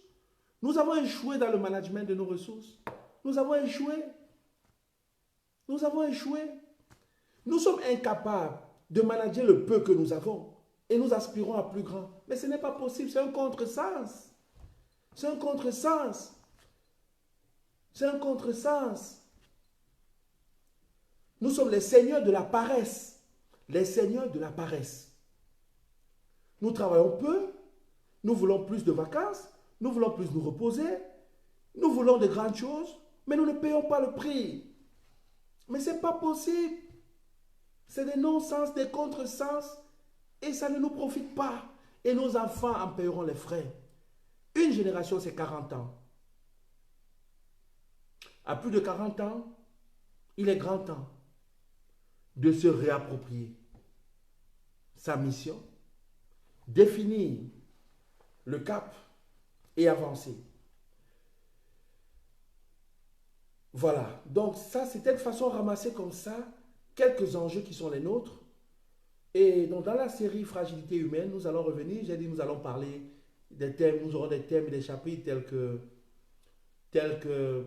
Nous avons échoué dans le management de nos ressources. Nous avons échoué. Nous avons échoué. Nous sommes incapables de manager le peu que nous avons et nous aspirons à plus grand. Mais ce n'est pas possible, c'est un contresens. C'est un contresens. C'est un contresens. Nous sommes les seigneurs de la paresse. Les seigneurs de la paresse. Nous travaillons peu, nous voulons plus de vacances, nous voulons plus nous reposer, nous voulons de grandes choses, mais nous ne payons pas le prix. Mais ce n'est pas possible. C'est des non-sens, des contresens, et ça ne nous profite pas. Et nos enfants en paieront les frais. Une génération, c'est 40 ans. À plus de 40 ans, il est grand temps de se réapproprier sa mission, définir le cap et avancer. Voilà. Donc ça, c'était de façon ramassée comme ça, quelques enjeux qui sont les nôtres. Et donc dans la série Fragilité humaine, nous allons revenir, j'ai dit nous allons parler des thèmes, nous aurons des thèmes et des chapitres tels que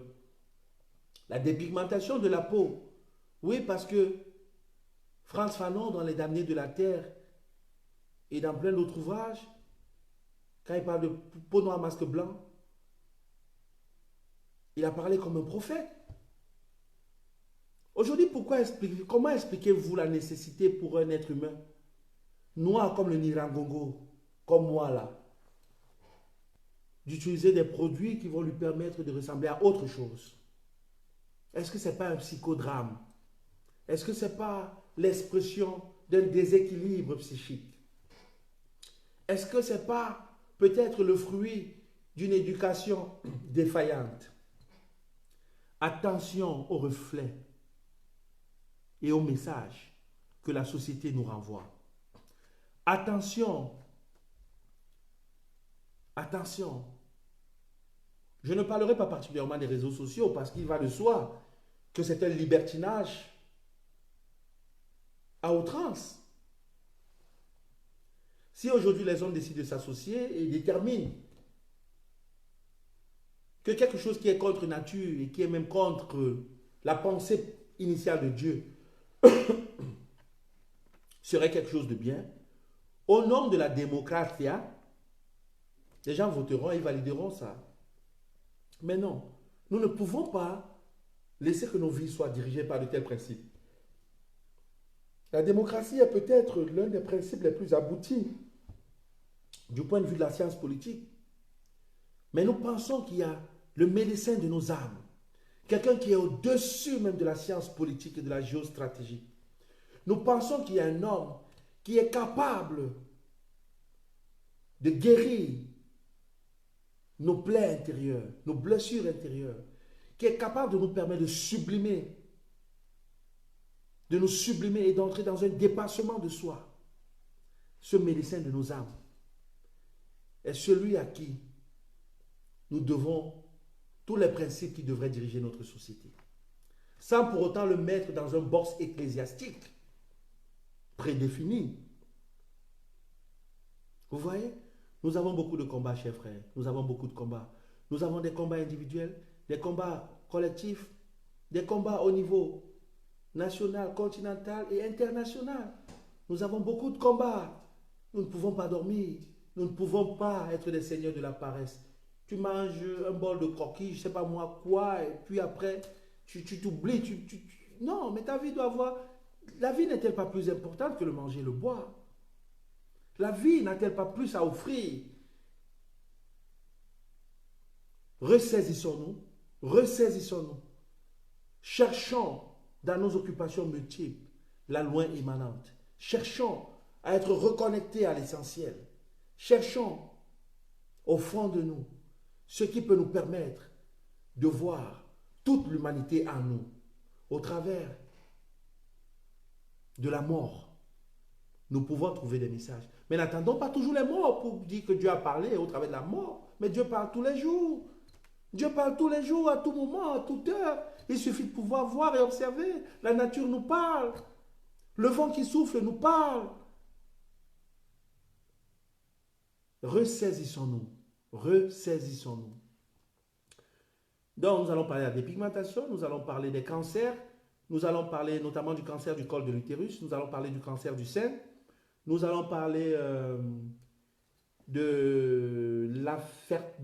la dépigmentation de la peau. Oui, parce que Frantz Fanon, dans Les Damnés de la Terre et dans plein d'autres ouvrages, quand il parle de peau noire, masque blanc, il a parlé comme un prophète. Aujourd'hui, comment expliquez-vous la nécessité pour un être humain, noir comme le Nirangongo, comme moi là, d'utiliser des produits qui vont lui permettre de ressembler à autre chose? Est-ce que ce n'est pas un psychodrame? Est-ce que ce n'est pas l'expression d'un déséquilibre psychique? Est-ce que ce n'est pas peut-être le fruit d'une éducation défaillante? Attention aux reflets et aux messages que la société nous renvoie. Attention, attention. Je ne parlerai pas particulièrement des réseaux sociaux parce qu'il va de soi que c'est un libertinage à outrance. Si aujourd'hui les hommes décident de s'associer et déterminent que quelque chose qui est contre nature et qui est même contre la pensée initiale de Dieu serait quelque chose de bien, au nom de la démocratie, les gens voteront et valideront ça. Mais non, nous ne pouvons pas laisser que nos vies soient dirigées par de tels principes. La démocratie est peut-être l'un des principes les plus aboutis du point de vue de la science politique. Mais nous pensons qu'il y a le médecin de nos âmes, quelqu'un qui est au-dessus même de la science politique et de la géostratégie. Nous pensons qu'il y a un homme qui est capable de guérir nos plaies intérieures, nos blessures intérieures, qui est capable de nous permettre de nous sublimer et d'entrer dans un dépassement de soi. Ce médecin de nos âmes est celui à qui nous devons tous les principes qui devraient diriger notre société, sans pour autant le mettre dans un box ecclésiastique prédéfini. Vous voyez, nous avons beaucoup de combats, chers frères. Nous avons beaucoup de combats. Nous avons des combats individuels, des combats collectifs, des combats au niveau national, continental et international. Nous avons beaucoup de combats. Nous ne pouvons pas dormir. Nous ne pouvons pas être des seigneurs de la paresse. Tu manges un bol de croquis, je ne sais pas moi quoi, et puis après, tu t'oublies. Non, mais ta vie doit avoir... La vie n'est-elle pas plus importante que le manger et le boire? La vie n'a-t-elle pas plus à offrir? Ressaisissons-nous, ressaisissons-nous. Cherchons dans nos occupations multiples la loi immanente. Cherchons à être reconnectés à l'essentiel. Cherchons au fond de nous ce qui peut nous permettre de voir toute l'humanité en nous au travers de la mort. Nous pouvons trouver des messages. Mais n'attendons pas toujours les morts pour dire que Dieu a parlé au travers de la mort. Mais Dieu parle tous les jours. Dieu parle tous les jours, à tout moment, à toute heure. Il suffit de pouvoir voir et observer. La nature nous parle. Le vent qui souffle nous parle. Ressaisissons-nous. Ressaisissons-nous. Donc, nous allons parler de la dépigmentation, nous allons parler des cancers, nous allons parler notamment du cancer du col de l'utérus, nous allons parler du cancer du sein, nous allons parler de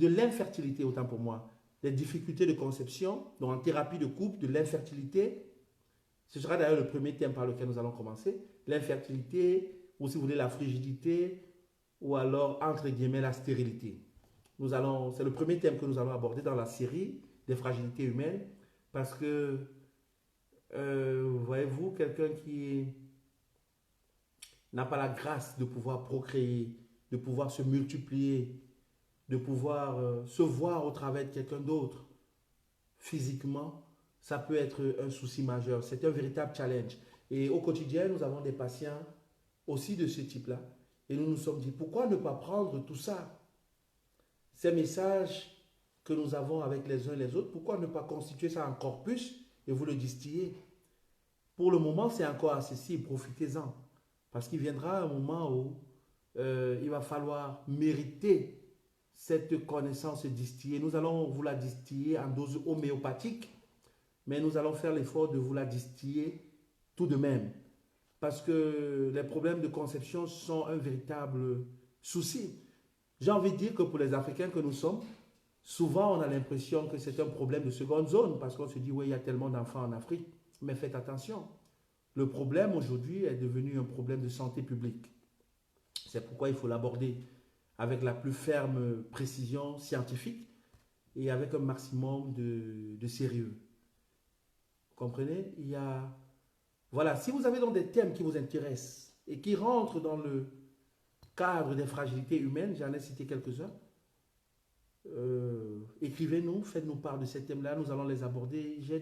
l'infertilité, autant pour moi, des difficultés de conception, donc en thérapie de couple, de l'infertilité. Ce sera d'ailleurs le premier thème par lequel nous allons commencer. L'infertilité, ou si vous voulez la frigidité, ou alors, entre guillemets, la stérilité. C'est le premier thème que nous allons aborder dans la série des fragilités humaines, parce que, voyez-vous, quelqu'un qui n'a pas la grâce de pouvoir procréer, de pouvoir se multiplier, de pouvoir se voir au travers de quelqu'un d'autre physiquement, ça peut être un souci majeur. C'est un véritable challenge. Et au quotidien, nous avons des patients aussi de ce type-là. Et nous nous sommes dit, pourquoi ne pas prendre tout ça, ces messages que nous avons avec les uns et les autres, pourquoi ne pas constituer ça en corpus et vous le distiller? Pour le moment, c'est encore accessible, profitez-en. Parce qu'il viendra un moment où il va falloir mériter cette connaissance distillée. Nous allons vous la distiller en dose homéopathique, mais nous allons faire l'effort de vous la distiller tout de même. Parce que les problèmes de conception sont un véritable souci. J'ai envie de dire que pour les Africains que nous sommes, souvent on a l'impression que c'est un problème de seconde zone, parce qu'on se dit, oui, il y a tellement d'enfants en Afrique. Mais faites attention, le problème aujourd'hui est devenu un problème de santé publique. C'est pourquoi il faut l'aborder avec la plus ferme précision scientifique et avec un maximum de sérieux. Vous comprenez? Voilà, si vous avez donc des thèmes qui vous intéressent et qui rentrent dans le cadre des fragilités humaines, j'en ai cité quelques-uns, écrivez-nous, faites-nous part de ces thèmes-là, nous allons les aborder. J'ai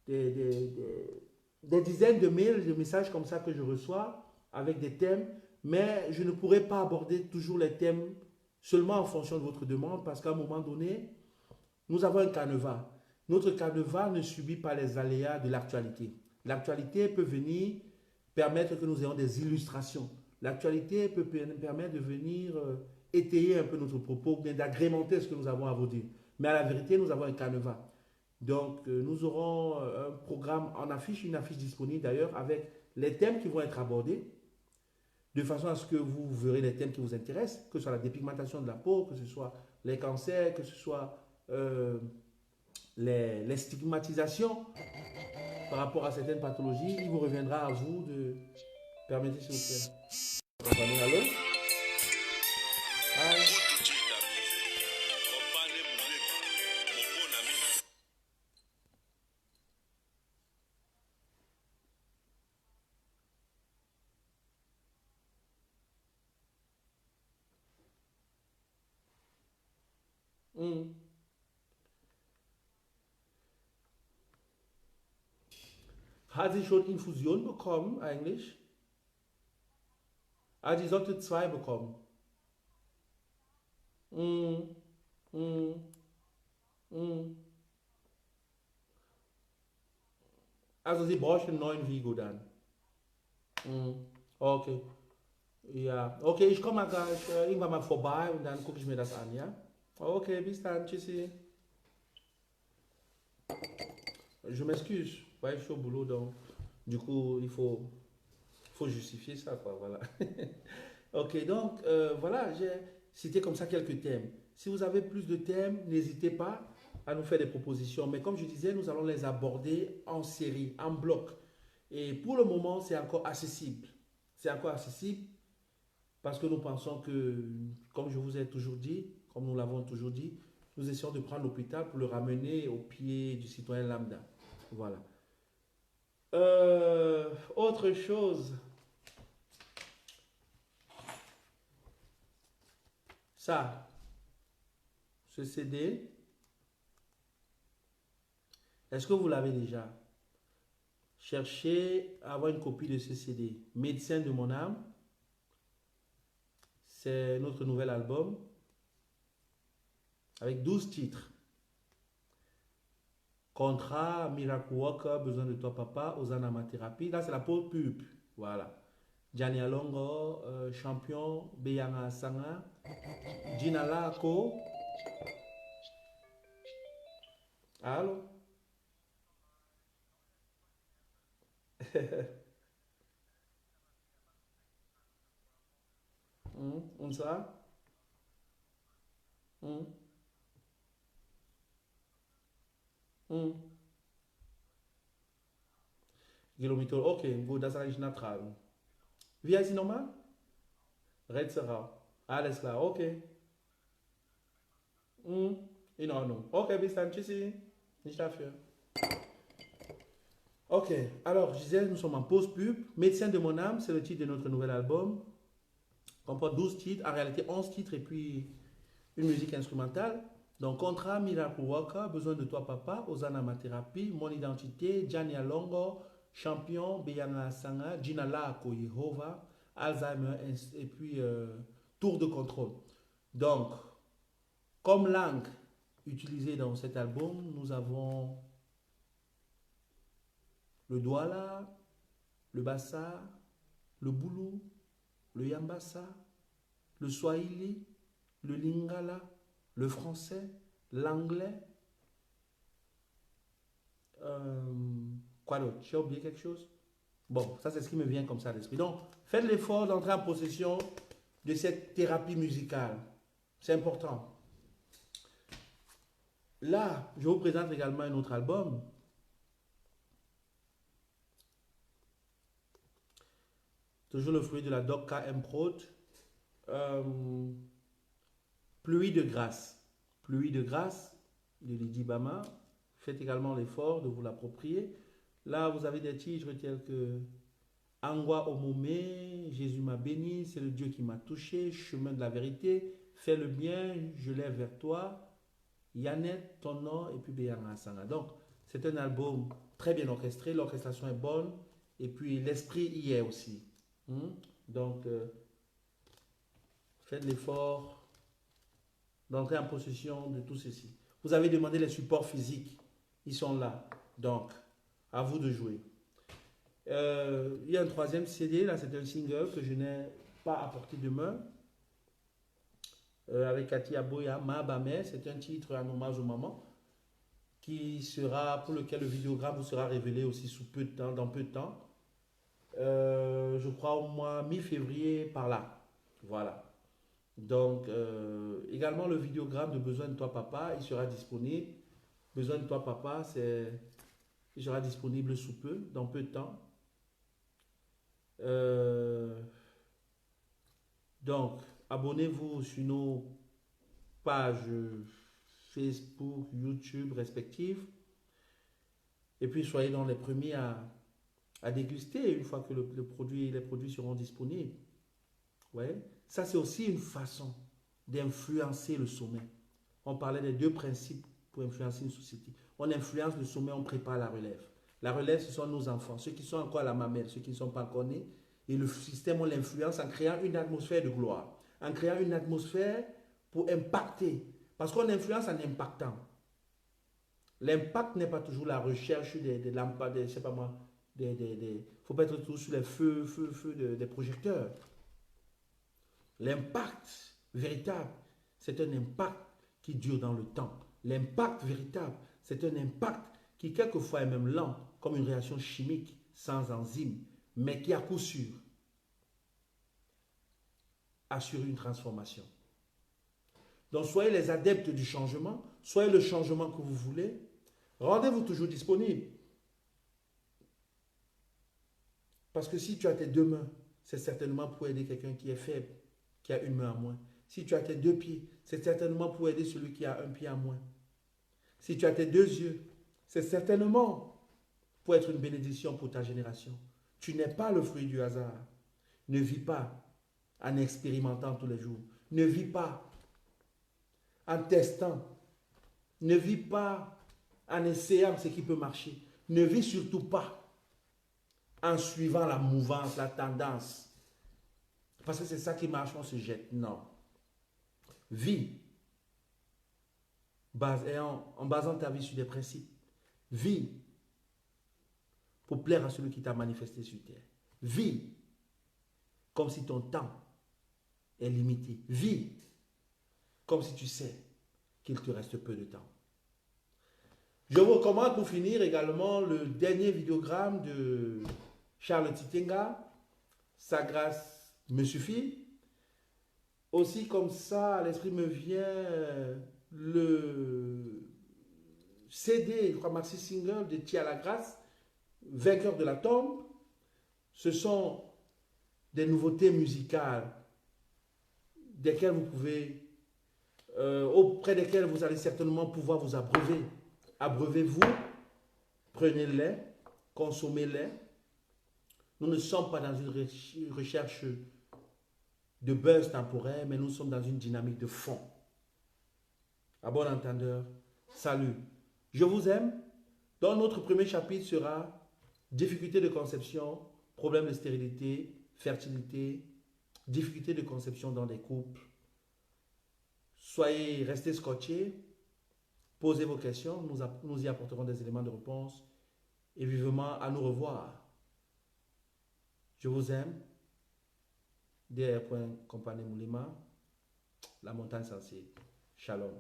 des dizaines de mails, de messages comme ça que je reçois avec des thèmes, mais je ne pourrai pas aborder toujours les thèmes seulement en fonction de votre demande, parce qu'à un moment donné, nous avons un canevas. Notre canevas ne subit pas les aléas de l'actualité. L'actualité peut venir permettre que nous ayons des illustrations. L'actualité peut permettre de venir étayer un peu notre propos, bien d'agrémenter ce que nous avons à vous dire. Mais à la vérité, nous avons un canevas. Donc, nous aurons un programme en affiche, une affiche disponible d'ailleurs, avec les thèmes qui vont être abordés, de façon à ce que vous verrez les thèmes qui vous intéressent, que ce soit la dépigmentation de la peau, que ce soit les cancers, que ce soit les stigmatisations par rapport à certaines pathologies. Il vous reviendra à vous de... Permettez s'il vous plaît. Allô? Hi. Hat sie schon Infusion bekommen eigentlich? Ah, die sollte zwei bekommen. Mm, mm, mm. Also sie braucht einen neuen Vigo dann. Mm. Okay. Ja. Okay, ich komme mal gleich irgendwann mal vorbei und dann gucke ich mir das an, ja? Okay, bis dann. Tschüssi. Je m'excuse. Ouais, je suis au boulot, donc du coup, faut justifier ça, quoi, voilà. Ok, donc voilà, j'ai cité comme ça quelques thèmes. Si vous avez plus de thèmes, n'hésitez pas à nous faire des propositions. Mais comme je disais, nous allons les aborder en série, en bloc. Et pour le moment, c'est encore accessible. C'est encore accessible parce que nous pensons que, comme je vous ai toujours dit, comme nous l'avons toujours dit, nous essayons de prendre l'hôpital pour le ramener au pied du citoyen lambda. Voilà. Autre chose, ça, ce CD, est-ce que vous l'avez déjà? Cherchez à avoir une copie de ce CD. Médecin de mon âme, c'est notre nouvel album avec 12 titres. Contrat, Miracle Walker, Besoin de toi papa, Ozanama Thérapie. Là, c'est la pause pub. Voilà. Gianni Alongo, champion, Beyanga Sanga, Gina Lako. Allô? On ça? Hmm, hmm. Kilomito, ok, go das eigentlich nachtragen. Wie heißt sie nochmal? Retzerau. Alles klar, okay. Hm, in Ordnung. Okay, bis dann, tschüssi. Nicht dafür. Ok, alors je disais, nous sommes en pause pub. Médecin de mon âme, c'est le titre de notre nouvel album. Comporte 12 titres, en réalité 11 titres et puis une musique instrumentale. Donc, Contrat, Miracle Walker, Besoin de toi papa, Ozanama Thérapie, Mon identité, Gianni Alongo, Champion, Beyana Sanga, Gina Lako, Yehova, Alzheimer et puis Tour de contrôle. Donc, comme langue utilisée dans cet album, nous avons le Douala, le Bassa, le Boulou, le Yambassa, le Swahili, le Lingala, le français, l'anglais. Quoi d'autre? J'ai oublié quelque chose? Bon, ça c'est ce qui me vient comme ça à l'esprit. Donc, faites l'effort d'entrer en possession de cette thérapie musicale. C'est important. Là, je vous présente également un autre album. Toujours le fruit de la Doc KM Prod. Pluie de grâce. Pluie de grâce de Lydie Bama. Faites également l'effort de vous l'approprier. Là, vous avez des titres tels que Angwa Omome, Jésus m'a béni, c'est le Dieu qui m'a touché, Chemin de la vérité, Fais le bien, je lève vers toi, Yannette, ton nom, et puis Beyanga Sanga. Donc, c'est un album très bien orchestré, l'orchestration est bonne, et puis l'esprit y est aussi. Donc, faites l'effort d'entrer en possession de tout ceci. Vous avez demandé les supports physiques, ils sont là. Donc, à vous de jouer. Il y a un troisième CD, là c'est un single que je n'ai pas apporté de main. Avec Katia Boya, Ma Bamé, c'est un titre en hommage aux mamans qui sera, pour lequel le vidéogramme vous sera révélé aussi sous peu de temps, dans peu de temps. Je crois au mois mi-février par là. Voilà. Donc, également le vidéogramme de Besoin de toi papa, il sera disponible. Besoin de toi papa, il sera disponible sous peu, dans peu de temps. Donc, abonnez-vous sur nos pages Facebook, YouTube respectives. Et puis, soyez dans les premiers à déguster une fois que les produits seront disponibles. Ouais. Ça, c'est aussi une façon d'influencer le sommet. On parlait des deux principes pour influencer une société. On influence le sommet, on prépare la relève. La relève, ce sont nos enfants, ceux qui sont encore à la mamelle, ceux qui ne sont pas encore nés. Et le système, on l'influence en créant une atmosphère de gloire, en créant une atmosphère pour impacter. Parce qu'on influence en impactant. L'impact n'est pas toujours la recherche des lampades, je sais pas moi, il ne faut pas être toujours sur les feux des projecteurs. L'impact véritable, c'est un impact qui dure dans le temps. L'impact véritable, c'est un impact qui quelquefois est même lent, comme une réaction chimique sans enzyme, mais qui à coup sûr assure une transformation. Donc soyez les adeptes du changement, soyez le changement que vous voulez, rendez-vous toujours disponible. Parce que si tu as tes deux mains, c'est certainement pour aider quelqu'un qui est faible, qui a une main à moins. Si tu as tes deux pieds, c'est certainement pour aider celui qui a un pied à moins. Si tu as tes deux yeux, c'est certainement pour être une bénédiction pour ta génération. Tu n'es pas le fruit du hasard. Ne vis pas en expérimentant tous les jours. Ne vis pas en testant. Ne vis pas en essayant ce qui peut marcher. Ne vis surtout pas en suivant la mouvance, la tendance. Parce que c'est ça qui marche, on se jette. Non. Vis en basant ta vie sur des principes. Vis pour plaire à celui qui t'a manifesté sur terre. Vis comme si ton temps est limité. Vis comme si tu sais qu'il te reste peu de temps. Je vous recommande pour finir également le dernier vidéogramme de Charles Titenga, Sa grâce me suffit. Aussi comme ça, à l'esprit me vient le CD, je crois, maxi single de Tia la Grâce, Vainqueur de la tombe. Ce sont des nouveautés musicales desquelles vous pouvez, auprès desquelles vous allez certainement pouvoir vous abreuver. Abreuvez-vous, prenez-les, consommez-les. Nous ne sommes pas dans une recherche de buzz temporaire, mais nous sommes dans une dynamique de fond. À bon entendeur, salut. Je vous aime. Donc notre premier chapitre sera difficulté de conception, problème de stérilité, fertilité, difficulté de conception dans des couples. Soyez restés scotchés, posez vos questions, nous y apporterons des éléments de réponse et vivement à nous revoir. Je vous aime. DR. Compagnie Moulima, la montagne sensible. Shalom.